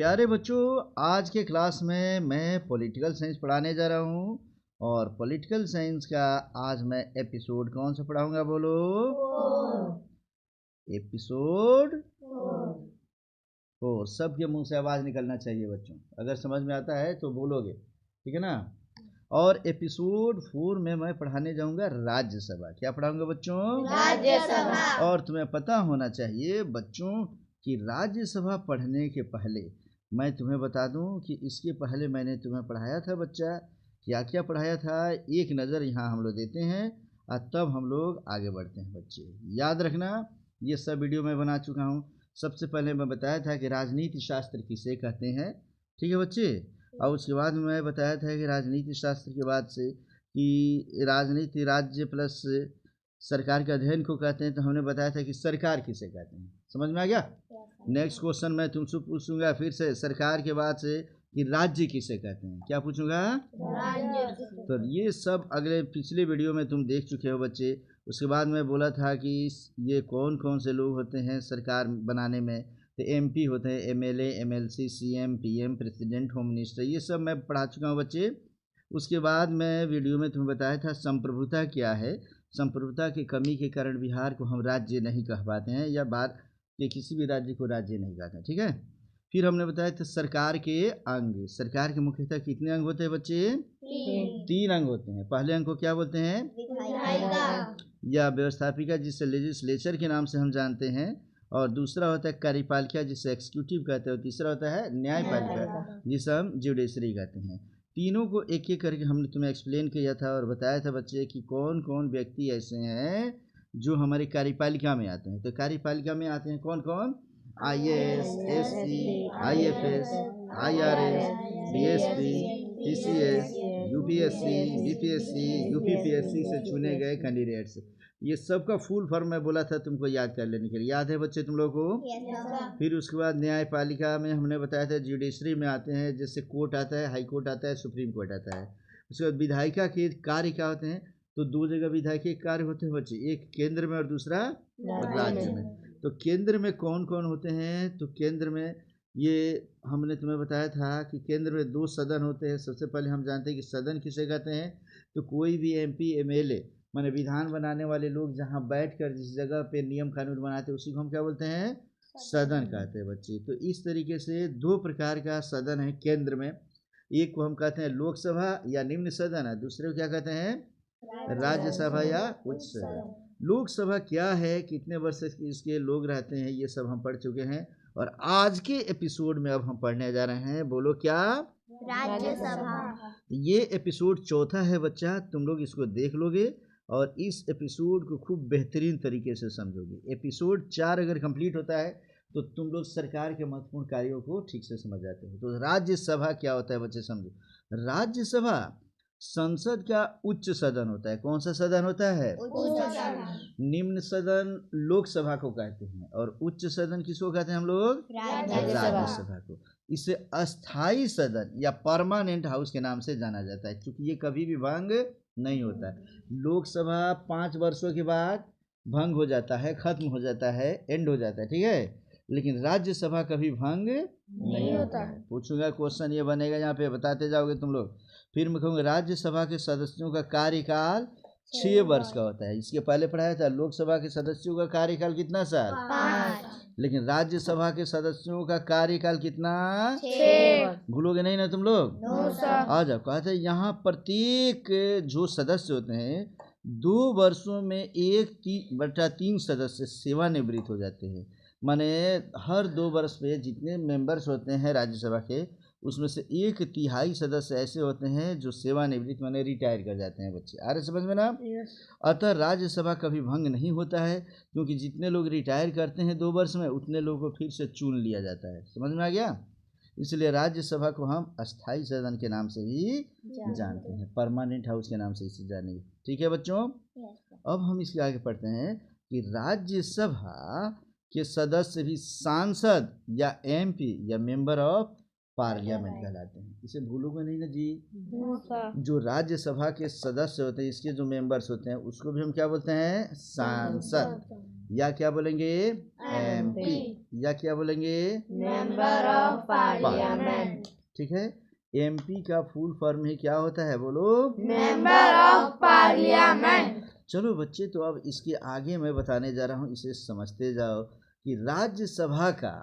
प्यारे बच्चों, आज के क्लास में मैं पॉलिटिकल साइंस पढ़ाने जा रहा हूँ। और पॉलिटिकल साइंस का आज मैं एपिसोड कौन सा पढ़ाऊंगा, बोलो? एपिसोड 4। सबके मुंह से आवाज़ निकलना चाहिए बच्चों, अगर समझ में आता है तो बोलोगे, ठीक है ना? और एपिसोड 4 में मैं पढ़ाने जाऊंगा राज्यसभा। क्या पढ़ाऊंगा बच्चों? राज्यसभा। और तुम्हें पता होना चाहिए बच्चों कि राज्यसभा पढ़ने के पहले मैं तुम्हें बता दूं कि इसके पहले मैंने तुम्हें पढ़ाया था बच्चा, क्या क्या पढ़ाया था। एक नज़र यहाँ हम लोग देते हैं और तब हम लोग आगे बढ़ते हैं। बच्चे याद रखना, ये सब वीडियो मैं बना चुका हूँ। सबसे पहले मैं बताया था कि राजनीति शास्त्र किसे कहते हैं, ठीक है बच्चे। और उसके बाद मैं बताया था कि राजनीति शास्त्र के बाद से कि राजनीति राज्य प्लस सरकार के अध्ययन को कहते हैं, तो हमने बताया था कि सरकार किसे कहते हैं। समझ में आ गया? नेक्स्ट क्वेश्चन मैं तुमसे पूछूंगा फिर से सरकार के बाद से कि राज्य किसे कहते हैं। क्या पूछूंगा? राज्य। तो ये सब अगले पिछले वीडियो में तुम देख चुके हो बच्चे। उसके बाद मैं बोला था कि ये कौन कौन से लोग होते हैं सरकार बनाने में। तो एमपी होते हैं, MLA, MLC, CM, PM, president, home minister, ये सब मैं पढ़ा चुका हूँ बच्चे। उसके बाद मैं वीडियो में तुम्हें बताया था संप्रभुता क्या है। संप्रभुता की कमी के कारण बिहार को हम राज्य नहीं कह पाते हैं, या बात कि किसी भी राज्य को राज्य नहीं कहते हैं, ठीक है। फिर हमने बताया था सरकार के अंग। सरकार के मुख्यतः कितने अंग होते हैं बच्चे? 3 अंग होते हैं। पहले अंग को क्या बोलते हैं? विधायिका या व्यवस्थापिका, जिसे लेजिस्लेचर के नाम से हम जानते हैं। और दूसरा होता है कार्यपालिका, जिसे एक्सिक्यूटिव कहते हैं। और तीसरा होता है न्यायपालिका, जिसे हम जुडिशरी कहते हैं। तीनों को एक एक करके हमने तुम्हें एक्सप्लेन किया था और बताया था बच्चे कि कौन कौन व्यक्ति ऐसे हैं जो हमारी कार्यपालिका में आते हैं। तो कार्यपालिका में आते हैं कौन कौन? IAS, SP, IFS, IRS, DSP, TCS, UPSC, BPSC, UPPSC से चुने गए कैंडिडेट्स। ये सब का फुल फॉर्म मैं बोला था तुमको याद कर लेने के लिए। याद है बच्चे तुम लोगों को? फिर उसके बाद न्यायपालिका में हमने बताया था जुडिशरी में आते हैं, जैसे कोर्ट आता है, हाई कोर्ट आता है, सुप्रीम कोर्ट आता है। उसके बाद विधायिका के कार्य क्या होते हैं? तो 2 जगह विधायक के कार्य होते हैं बच्चे, एक केंद्र में और दूसरा राज्य में। तो केंद्र में कौन कौन होते हैं? तो केंद्र में ये हमने तुम्हें बताया था कि केंद्र में 2 सदन होते हैं। सबसे पहले हम जानते हैं कि सदन किसे कहते हैं। तो कोई भी एमपी, एमएलए माने विधान बनाने वाले लोग जहाँ बैठकर जिस जगह पे नियम कानून बनाते हैं उसी को हम क्या बोलते हैं? सदन कहते हैं बच्चे। तो इस तरीके से 2 प्रकार का सदन है केंद्र में। एक को हम कहते हैं लोकसभा या निम्न सदन है, दूसरे को क्या कहते हैं? राज्यसभा या उच्च सदन। लोकसभा क्या है, कितने वर्ष इसके लोग रहते हैं, ये सब हम पढ़ चुके हैं। और आज के एपिसोड में अब हम पढ़ने जा रहे हैं, बोलो क्या? राज्यसभा। ये एपिसोड 4 है बच्चा। तुम लोग इसको देख लोगे और इस एपिसोड को खूब बेहतरीन तरीके से समझोगे। एपिसोड 4 अगर कंप्लीट होता है तो तुम लोग सरकार के महत्वपूर्ण कार्यों को ठीक से समझ जाते हो। तो राज्यसभा क्या होता है बच्चे, समझो। राज्यसभा संसद का उच्च सदन होता है। कौन सा सदन होता है? निम्न सदन लोकसभा को कहते हैं और उच्च सदन किसको कहते हैं हम लोग? राज्यसभा को। इसे अस्थाई सदन या परमानेंट हाउस के नाम से जाना जाता है, क्योंकि ये कभी भी भंग नहीं होता है। लोकसभा 5 वर्षों के बाद भंग हो जाता है, खत्म हो जाता है, एंड हो जाता है, ठीक है। लेकिन राज्यसभा कभी भंग नहीं होता है। पूछूंगा क्वेश्चन ये बनेगा, यहाँ पे बताते जाओगे तुम लोग। फिर मैं कहूँगा राज्यसभा के सदस्यों का कार्यकाल 6 वर्ष का होता है। इसके पहले पढ़ाया था लोकसभा के सदस्यों का कार्यकाल कितना साल? 5। लेकिन राज्यसभा के सदस्यों का कार्यकाल कितना? 6। भूलोगे नहीं ना तुम लोग? No sir. आ जाओ। कहते हैं यहाँ प्रत्येक जो सदस्य होते हैं 2 वर्षों में 1/3 सदस्य सेवानिवृत्त हो जाते हैं। माने हर 2 वर्ष पे जितने मेंबर्स होते हैं राज्यसभा के, उसमें से 1/3 सदस्य ऐसे होते हैं जो सेवानिवृत्त माने रिटायर कर जाते हैं बच्चे। आ रहे समझ में ना? अतः राज्यसभा कभी भंग नहीं होता है, क्योंकि जितने लोग रिटायर करते हैं 2 वर्ष में उतने लोगों को फिर से चुन लिया जाता है। समझ में आ गया? इसलिए राज्यसभा को हम अस्थाई सदन के नाम से ही जानते हैं, परमानेंट हाउस के नाम से इसे जानेंगे, ठीक है बच्चों। अब हम इसके आगे पढ़ते हैं कि राज्यसभा के सदस्य भी सांसद या एमपी या मेंबर ऑफ पार्लियामेंट कहलाते हैं। इसे भूलोगे नहीं ना जी। जो राज्यसभा के सदस्य होते हैं, इसके जो मेंबर्स होते हैं, उसको भी हम क्या बोलते हैं? सांसद, या क्या बोलेंगे? एमपी। या क्या बोलेंगे? Member of parliament. ठीक है, एमपी का फुल फॉर्म ही क्या होता है? बोलो। Member of parliament. चलो बच्चे, तो अब इसके आगे मैं बताने जा रहा हूँ, इसे समझते जाओ कि राज्यसभा का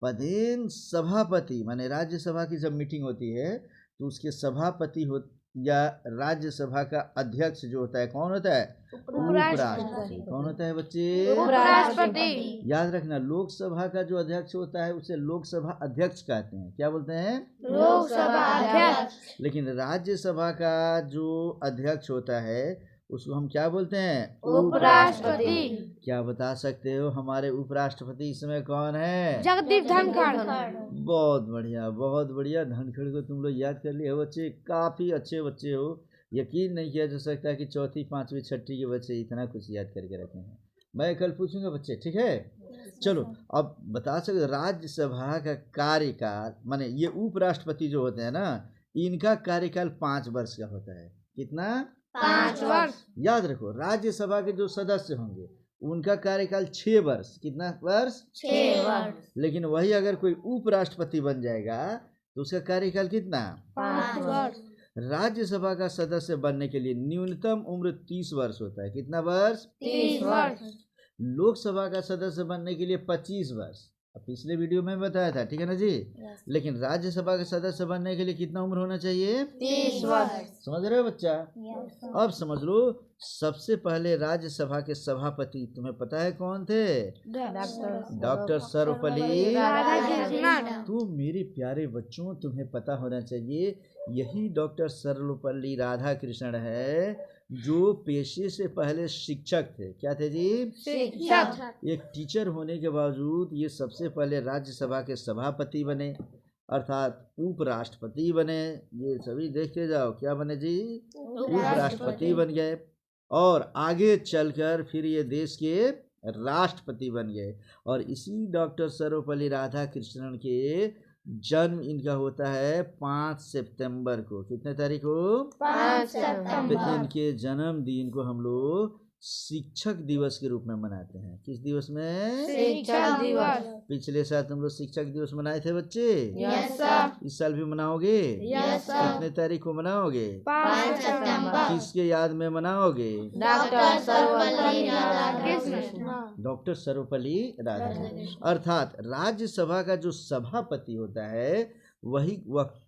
पदेन सभापति, माने राज्यसभा की जब मीटिंग होती है तो उसके सभापति हो या राज्यसभा का अध्यक्ष जो होता है, कौन होता है? उपराष्ट्रपति। कौन होता है बच्चे? उपराष्ट्रपति। याद रखना, लोकसभा का जो अध्यक्ष होता है उसे लोकसभा अध्यक्ष कहते हैं। क्या बोलते हैं? लोकसभा अध्यक्ष। लेकिन राज्यसभा का जो अध्यक्ष होता है उसको हम क्या बोलते हैं? उपराष्ट्रपति। क्या बता सकते हो हमारे उपराष्ट्रपति इस समय कौन है? जगदीप धनखड़। बहुत बढ़िया, बहुत बढ़िया। धनखड़ को तुम लोग याद कर लिए हो बच्चे, काफ़ी अच्छे बच्चे हो। यकीन नहीं किया जा सकता कि चौथी पाँचवीं छठी के बच्चे इतना कुछ याद करके रखे हैं। मैं कल पूछूंगा बच्चे, ठीक है? चलो, अब बता सकते राज्यसभा का कार्यकाल, माने ये उपराष्ट्रपति जो होते हैं ना, इनका कार्यकाल 5 वर्ष का होता है। कितना? 5 वर्ष। याद रखो, राज्यसभा के जो सदस्य होंगे उनका कार्यकाल 6 वर्ष। कितना वर्ष? 6 वर्ष। लेकिन वही अगर कोई उपराष्ट्रपति बन जाएगा तो उसका कार्यकाल कितना? 5 वर्ष। राज्यसभा का सदस्य बनने के लिए न्यूनतम उम्र 30 वर्ष होता है। कितना वर्ष? 30 वर्ष। लोकसभा का सदस्य बनने के लिए 25 वर्ष। अब पिछले वीडियो में बताया था, ठीक है ना जी? लेकिन राज्यसभा के सदस्य बनने के लिए कितना उम्र होना चाहिए? 30 वर्ष। समझ रहे हो बच्चा? अब समझ लो, सबसे पहले राज्यसभा के सभापति तुम्हें पता है कौन थे? डॉक्टर सर्वपल्ली राधाकृष्णन। तो मेरे प्यारे बच्चों, तुम्हें पता होना चाहिए यही डॉक्टर सर्वपल्ली राधाकृष्णन है जो पेशे से पहले शिक्षक थे। क्या थे जी? शिक्षक। एक टीचर होने के बावजूद ये सबसे पहले राज्यसभा के सभापति बने, अर्थात उपराष्ट्रपति बने। ये सभी देखते जाओ, क्या बने जी? उपराष्ट्रपति बन गए। और आगे चलकर फिर ये देश के राष्ट्रपति बन गए। और इसी डॉक्टर सर्वपल्ली राधाकृष्णन के जन्म इनका होता है 5 सितंबर को। कितने तारीख को? 5 तो सितंबर। इनके जन्मदिन को हम लोग शिक्षक दिवस के रूप में मनाते हैं। किस दिवस में? शिक्षक दिवस। पिछले साल तुम लोग शिक्षक दिवस मनाए थे बच्चे? Yes sir. इस साल भी मनाओगे? Yes sir. कितने तारीख को मनाओगे? 5 सितंबर। किसके याद में मनाओगे? डॉक्टर सर्वपल्ली राधाकृष्णन। डॉक्टर सर्वपल्ली राधाकृष्णन। अर्थात राज्यसभा का जो सभापति होता है वह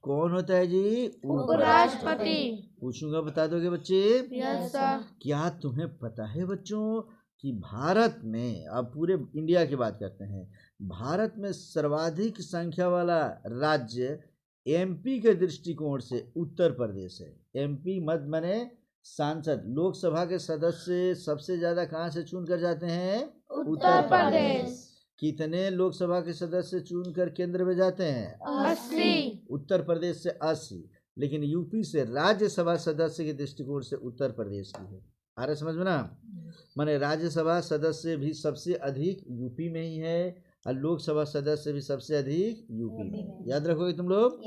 कौन होता है जी? उपराष्ट्रपति। पूछूंगा, बता दोगे बच्चे? Yes sir. क्या तुम्हें पता है बच्चों कि भारत में, अब पूरे इंडिया की बात करते हैं, भारत में सर्वाधिक संख्या वाला राज्य एमपी के दृष्टिकोण से उत्तर प्रदेश है। एमपी मत माने सांसद, लोकसभा के सदस्य सबसे ज्यादा कहाँ से चुन कर जाते हैं? उत्तर प्रदेश। कितने लोकसभा के सदस्य चुनकर केंद्र में जाते हैं? 80। उत्तर प्रदेश से 80। लेकिन यूपी से राज्यसभा सदस्य के दृष्टिकोण से उत्तर प्रदेश की है। आ रहा समझ में ना? माने राज्यसभा सदस्य भी सबसे अधिक यूपी में ही है और लोकसभा सदस्य भी सबसे अधिक यूपी में। याद रखोगे तुम लोग?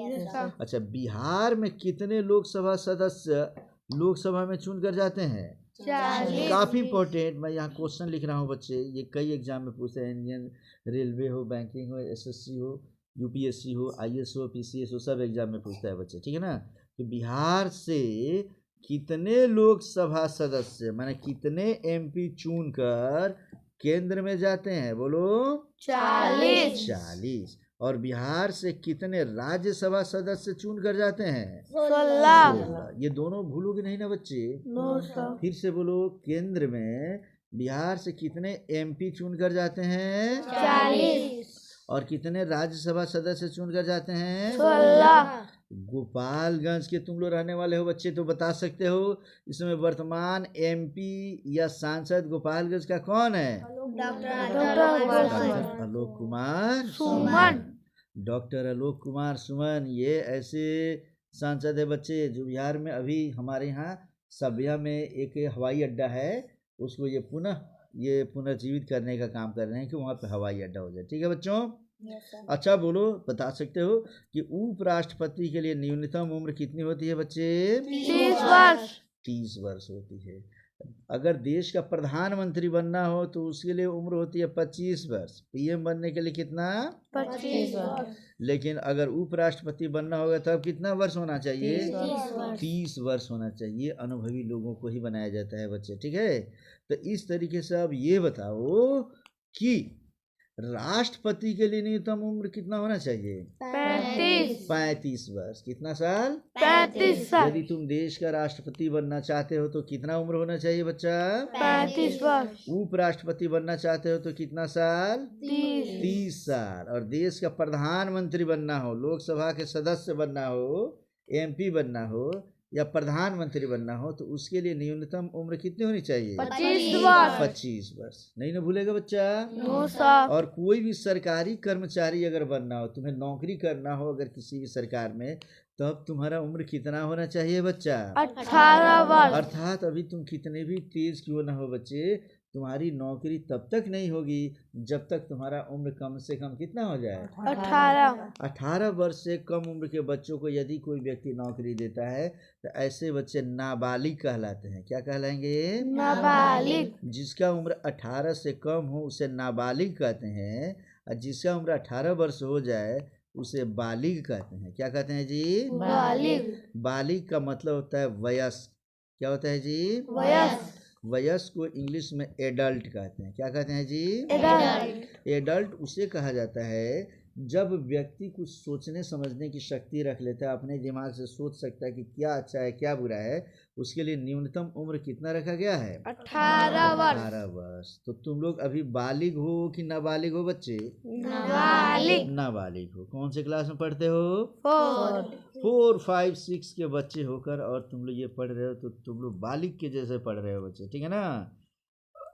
अच्छा, बिहार में कितने लोकसभा सदस्य लोकसभा में चुनकर जाते हैं? 40। काफ़ी इंपॉर्टेंट। मैं यहाँ क्वेश्चन लिख रहा हूँ बच्चे, ये कई एग्जाम में पूछते हैं। इंडियन रेलवे हो, बैंकिंग हो, एसएससी हो, यूपीएससी हो, आईएएस हो, पीसीएस हो, सब एग्जाम में पूछता है बच्चे, ठीक है ना? कि बिहार से कितने लोकसभा सदस्य, माने कितने एमपी चुनकर केंद्र में जाते हैं? बोलो। 40। 40। और बिहार से कितने राज्यसभा सदस्य चुन कर जाते हैं? 16। ये दोनों भूलोगे नहीं ना बच्चे? फिर से बोलो, केंद्र में बिहार से कितने एमपी चुन कर जाते हैं? 40। और कितने राज्यसभा सदस्य चुन कर जाते हैं? 16। गोपालगंज के तुम लोग रहने वाले हो बच्चे, तो बता सकते हो इसमें वर्तमान एमपी या सांसद गोपालगंज का कौन है? डॉक्टर आलोक कुमार सुमन। डॉक्टर आलोक कुमार सुमन ये ऐसे सांसद है बच्चे जो बिहार में अभी हमारे यहाँ सभ्या में एक हवाई अड्डा है, उसको ये पुनर्जीवित करने का काम कर रहे हैं कि वहाँ पे हवाई अड्डा हो जाए। ठीक है बच्चों? अच्छा बोलो, बता सकते हो कि उपराष्ट्रपति के लिए न्यूनतम उम्र कितनी होती है बच्चे? 30 वर्ष। 30 वर्ष होती है। अगर देश का प्रधानमंत्री बनना हो तो उसके लिए उम्र होती है 25 वर्ष। पीएम बनने के लिए कितना? 25 वर्ष। लेकिन अगर उपराष्ट्रपति बनना होगा तब कितना वर्ष होना चाहिए? 30 30 वर्ष होना चाहिए। अनुभवी लोगों को ही बनाया जाता है बच्चे, ठीक है। तो इस तरीके से अब ये बताओ कि राष्ट्रपति के लिए न्यूनतम उम्र कितना होना चाहिए? 35 वर्ष। कितना साल? 35 साल। यदि तुम देश का राष्ट्रपति बनना चाहते हो तो कितना उम्र होना चाहिए बच्चा? 35 वर्ष। उपराष्ट्रपति बनना चाहते हो तो कितना साल? 30 साल। और देश का प्रधानमंत्री बनना हो, लोकसभा के सदस्य बनना हो, एमपी बनना हो या प्रधानमंत्री बनना हो तो उसके लिए न्यूनतम उम्र कितनी होनी चाहिए? 25 वर्ष। 25 वर्ष। नहीं ना भूलेगा बच्चा? No sir. और कोई भी सरकारी कर्मचारी अगर बनना हो, तुम्हें नौकरी करना हो अगर किसी भी सरकार में, तब तुम्हारा उम्र कितना होना चाहिए बच्चा? 18 वर्ष। अर्थात अभी तुम कितने भी तेज क्यों ना हो बच्चे, तुम्हारी नौकरी तब तक नहीं होगी जब तक तुम्हारा उम्र कम से कम कितना हो जाए? 18 वर्ष से कम उम्र के बच्चों को यदि कोई व्यक्ति नौकरी देता है तो ऐसे बच्चे नाबालिग कहलाते हैं। क्या कहलाएंगे? नाबालिग। जिसका उम्र 18 से कम हो उसे नाबालिग कहते हैं, और जिसका उम्र 18 वर्ष हो जाए उसे बालिग कहते हैं। क्या कहते हैं जी? बालिग। बालिग का मतलब होता है वयस्क। क्या होता है जी? वयस्क। वयस्क को इंग्लिश में एडल्ट कहते हैं। क्या कहते हैं जी? एडल्ट। एडल्ट उसे कहा जाता है जब व्यक्ति कुछ सोचने समझने की शक्ति रख लेता है, अपने दिमाग से सोच सकता है कि क्या अच्छा है क्या बुरा है। उसके लिए न्यूनतम उम्र कितना रखा गया है? 18 वर्ष। 18 वर्ष। तो तुम लोग अभी बालिग हो कि नाबालिग हो बच्चे? नाबालिग। नाबालिग हो। कौन से क्लास में पढ़ते हो? 4। 4, 5, 6 के बच्चे होकर और तुम लोग ये पढ़ रहे हो तो तुम लोग बालिग के जैसे पढ़ रहे हो बच्चे, ठीक है ना।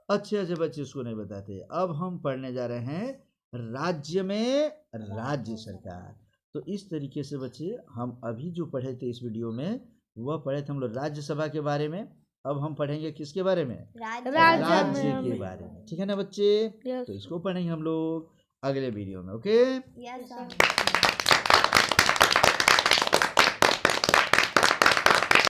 अच्छे बच्चे उसको नहीं बताते। अब हम पढ़ने जा रहे हैं राज्य में राज्य सरकार। तो इस तरीके से बच्चे हम अभी जो पढ़े थे इस वीडियो में वह पढ़े थे हम लोग राज्यसभा के बारे में। अब हम पढ़ेंगे किसके बारे में? राज्य के बारे में, ठीक है ना बच्चे। तो इसको पढ़ेंगे हम लोग अगले वीडियो में। ओके।